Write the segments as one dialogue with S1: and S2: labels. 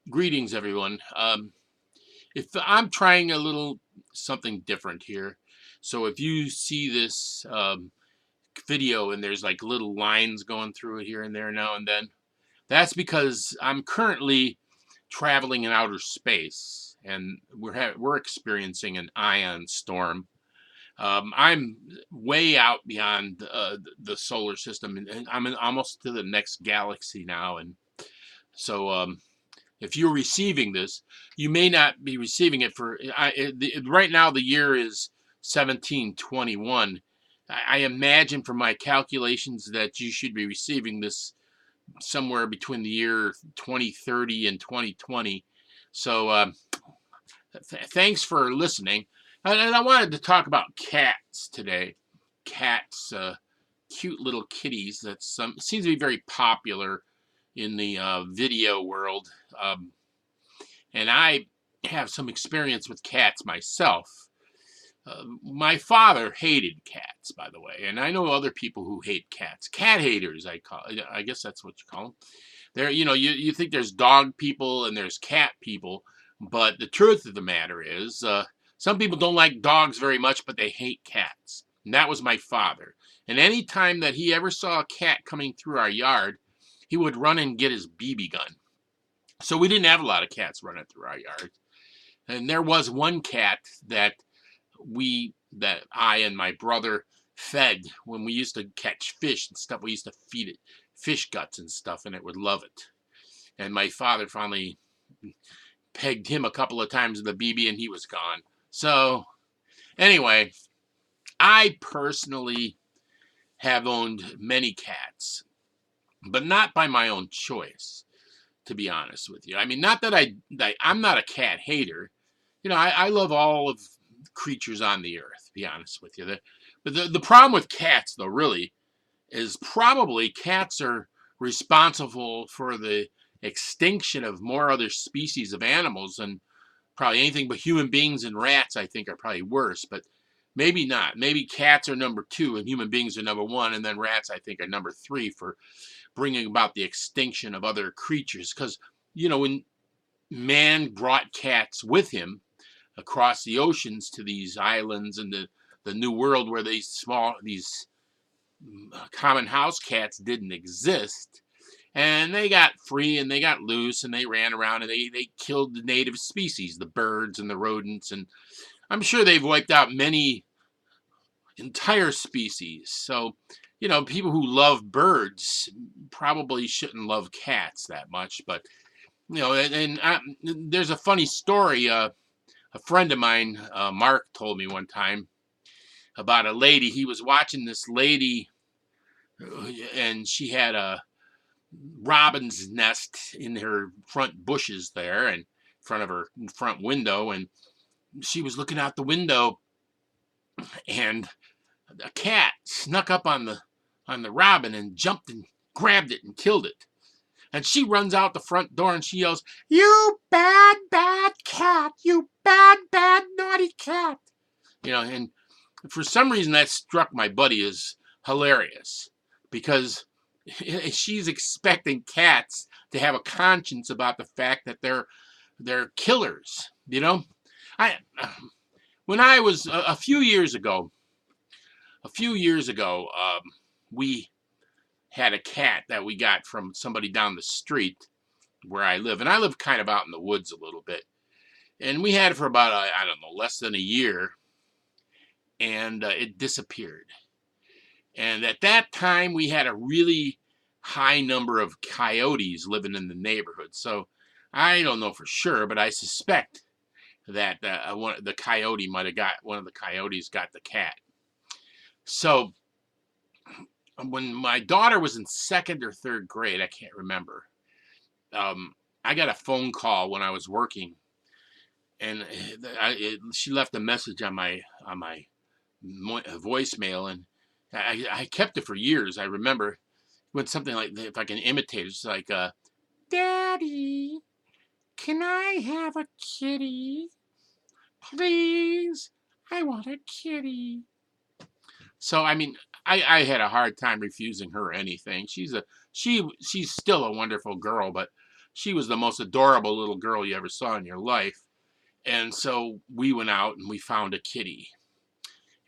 S1: Greetings, everyone. If I'm trying a little something different here, so if you see this video and there's like little lines going through it here and there now and then, that's because I'm currently traveling in outer space and we're experiencing an ion storm. I'm way out beyond the solar system, and almost to the next galaxy now, and so. If you're receiving this, you may not be receiving it for right now. The year is 1721. I imagine from my calculations that you should be receiving this somewhere between the year 2030 and 2020. So thanks for listening. And I wanted to talk about cats today. Cats, cute little kitties that seems to be very popular in the video world. And I have some experience with cats myself. My father hated cats, by the way, and I know other people who hate cats. Cat haters, I guess that's what you call them. There, you think there's dog people and there's cat people, but the truth of the matter is, some people don't like dogs very much, but they hate cats. And that was my father. And any time that he ever saw a cat coming through our yard, he would run and get his BB gun. So we didn't have a lot of cats running through our yard. And there was one cat that I and my brother fed when we used to catch fish and stuff. We used to feed it fish guts and stuff, and it would love it. And my father finally pegged him a couple of times with a BB, and he was gone. So anyway, I personally have owned many cats, but not by my own choice, to be honest with you. I mean, not that I'm not a cat hater. I love all of creatures on the earth, to be honest with you. But the problem with cats, though, really, is probably cats are responsible for the extinction of more other species of animals than probably anything but human beings, and rats, I think, are probably worse. But maybe not. Maybe cats are number two and human beings are number one, and then rats, I think, are number three for bringing about the extinction of other creatures. Because, when man brought cats with him across the oceans to these islands and the new world where these common house cats didn't exist, and they got free and they got loose and they ran around and they killed the native species, the birds and the rodents, and I'm sure they've wiped out many entire species. So people who love birds probably shouldn't love cats that much. But there's a funny story. A friend of mine, Mark, told me one time about a lady. He was watching this lady, and she had a robin's nest in her front bushes there, and in front of her front window, and she was looking out the window, and a cat snuck up on the robin and jumped and grabbed it and killed it. And she runs out the front door and she yells, "You bad, bad cat! You bad, bad, naughty cat!" And for some reason that struck my buddy as hilarious, because she's expecting cats to have a conscience about the fact that they're killers. I when I was a few years ago, we had a cat that we got from somebody down the street where I live, and I live kind of out in the woods a little bit. And we had it for about I don't know, less than a year, and it disappeared. And at that time, we had a really high number of coyotes living in the neighborhood. So I don't know for sure, but I suspect that one of the coyotes got the cat. So when my daughter was in second or third grade, I can't remember. I got a phone call when I was working, and she left a message on my voicemail, and I kept it for years. I remember it went something like, if I can imitate it, it's like, "Daddy, can I have a kitty? Please, I want a kitty." So I mean, I had a hard time refusing her anything. She's still a wonderful girl, but she was the most adorable little girl you ever saw in your life. And so we went out and we found a kitty.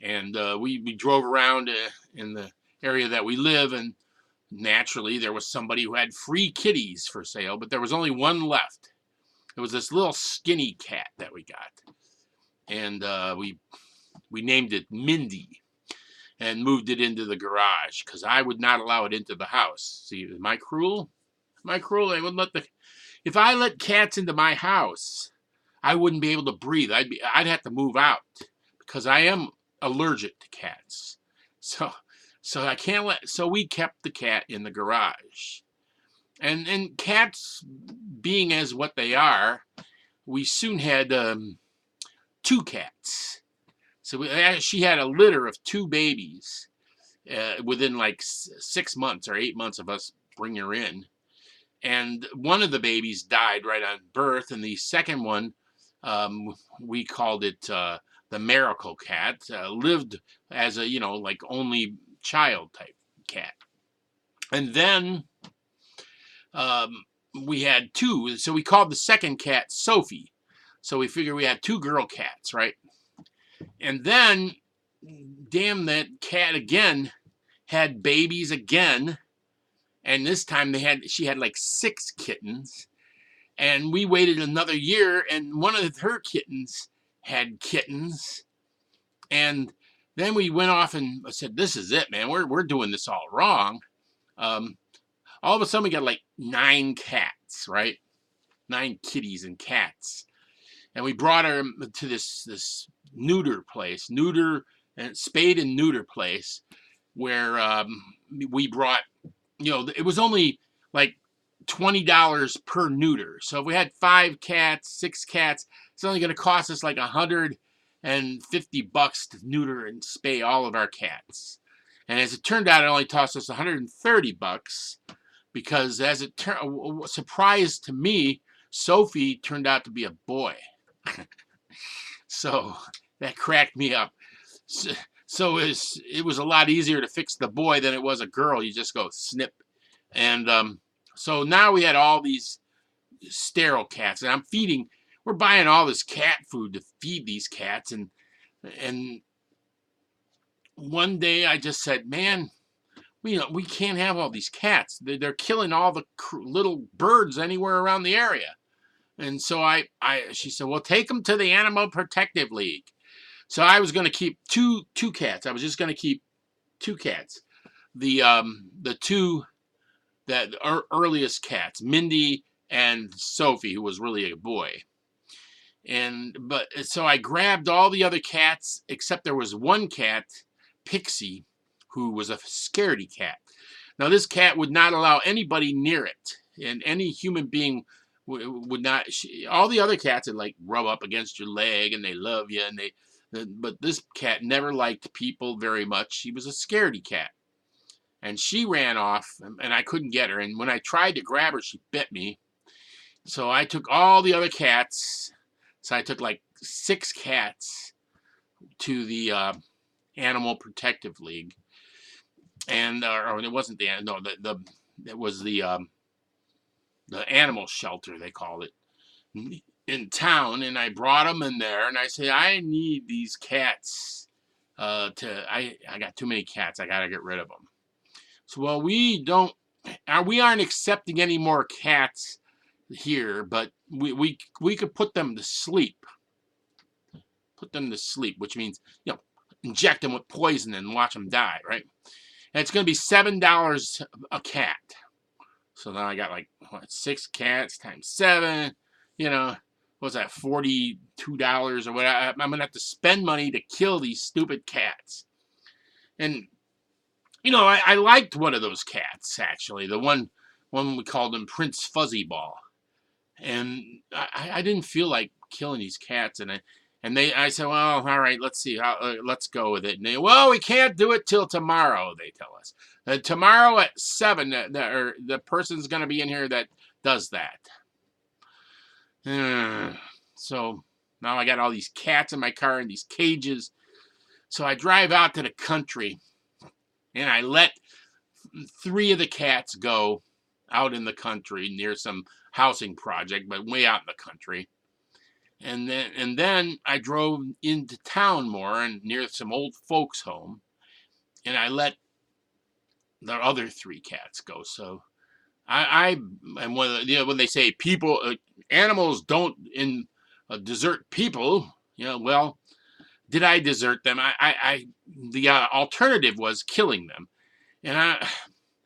S1: And we drove around in the area that we live, and naturally there was somebody who had free kitties for sale, but there was only one left. It was this little skinny cat that we got. And we named it Mindy and moved it into the garage because I would not allow it into the house. See, am I cruel? Am I cruel? I wouldn't let if I let cats into my house, I wouldn't be able to breathe. I'd have to move out because I am allergic to cats. So I can't so we kept the cat in the garage. And cats being as what they are, we soon had 2 cats. So she had a litter of 2 babies within like 6 months or 8 months of us bringing her in. And one of the babies died right on birth, and the second one, we called it the Miracle Cat, lived as a, like only child type cat. And then we had 2, so we called the second cat Sophie. So we figured we had 2 girl cats, right? And then, damn, that cat again had babies again. And this time she had like 6 kittens. And we waited another year, and one of her kittens had kittens. And then we went off and said, this is it, man. We're doing this all wrong. All of a sudden we got like 9 cats, right? 9 kitties and cats. And we brought her to this neuter place, spade and neuter place, where we brought, it was only like $20 per neuter. So if we had 5 cats, 6 cats, it's only going to cost us like $150 to neuter and spay all of our cats. And as it turned out, it only cost us $130 because, as it surprise to me, Sophie turned out to be a boy. So that cracked me up. So it was a lot easier to fix the boy than it was a girl. You just go snip. And so now we had all these sterile cats, and we're buying all this cat food to feed these cats. And one day I just said, man, we can't have all these cats. They're killing all the little birds anywhere around the area. And so she said, well, take them to the Animal Protective League. So I was going to keep two cats. I was just going to keep 2 cats. The 2 that earliest cats, Mindy and Sophie, who was really a boy. So I grabbed all the other cats, except there was one cat, Pixie, who was a scaredy cat. Now this cat would not allow anybody near it, and any human being would not. All the other cats would like rub up against your leg, and they love you, but this cat never liked people very much. She was a scaredy cat. And she ran off, and I couldn't get her. And when I tried to grab her, she bit me. So I took all the other cats. So I took like 6 cats to the Animal Protective League. And or it wasn't it was the animal shelter, they called it, in town. And I brought them in there, and I said, I need these cats. I got too many cats. I got to get rid of them. So, well, we aren't accepting any more cats here, but we could put them to sleep. Put them to sleep, which means, inject them with poison and watch them die, right? And it's going to be $7 a cat. So now I got like 6 cats times 7, what's that, $42 or whatever. I'm going to have to spend money to kill these stupid cats. And I liked one of those cats, actually. The one we called him Prince Fuzzyball. And I didn't feel like killing these cats. And I said, well, all right, let's see. Let's go with it. And well, we can't do it till tomorrow, they tell us. Tomorrow at 7, the person's going to be in here that does that. So now I got all these cats in my car in these cages. So I drive out to the country. And I let 3 of the cats go out in the country near some housing project, but way out in the country. And then I drove into town more and near some old folks' home, and I let the other 3 cats go. So and when they say people, animals don't desert people, well, did I desert them? The alternative was killing them, and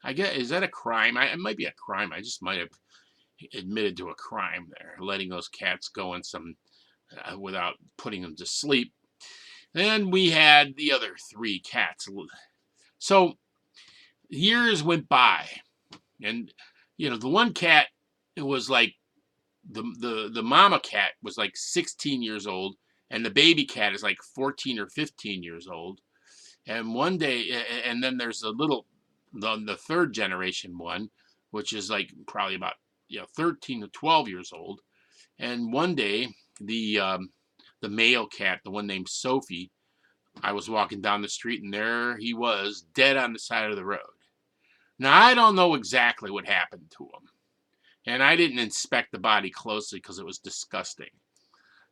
S1: I guess, is that a crime? It might be a crime. I just might have admitted to a crime there, letting those cats go in some without putting them to sleep. Then we had the other 3 cats. So years went by, and the one cat, it was like the mama cat was like 16 years old, and the baby cat is like 14 or 15 years old. And one day, and then there's the third generation one, which is like probably about 13 to 12 years old. And one day, the male cat, the one named Sophie, I was walking down the street, and there he was, dead on the side of the road. Now, I don't know exactly what happened to him, and I didn't inspect the body closely because it was disgusting.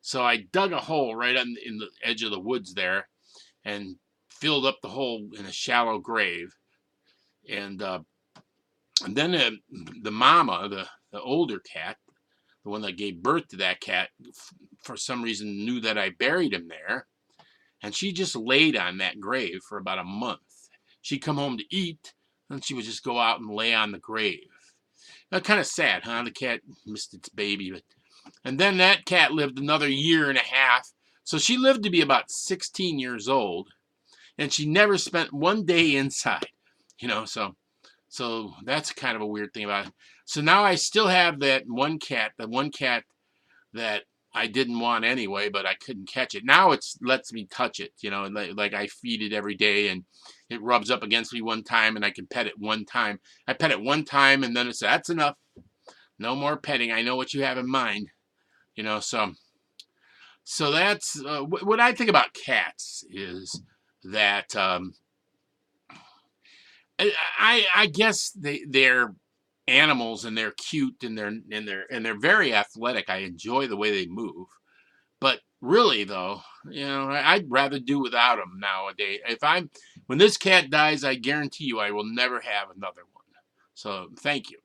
S1: So I dug a hole right in the edge of the woods there and filled up the hole in a shallow grave. And then the mama, the older cat, the one that gave birth to that cat, for some reason knew that I buried him there. And she just laid on that grave for about a month. She'd come home to eat, and she would just go out and lay on the grave. That's kind of sad, huh? The cat missed its baby. And then that cat lived another year and a half. So she lived to be about 16 years old. And she never spent one day inside. So that's kind of a weird thing about it. So now I still have that one cat, that I didn't want anyway, but I couldn't catch it. Now it lets me touch it, like I feed it every day, and it rubs up against me one time, and I can pet it one time. I pet it one time, and then it says, that's enough. No more petting. I know what you have in mind. So that's what I think about cats is that I guess they're animals, and they're cute, and they're very athletic. I enjoy the way they move, but really though, I'd rather do without them nowadays. When this cat dies, I guarantee you I will never have another one. So thank you.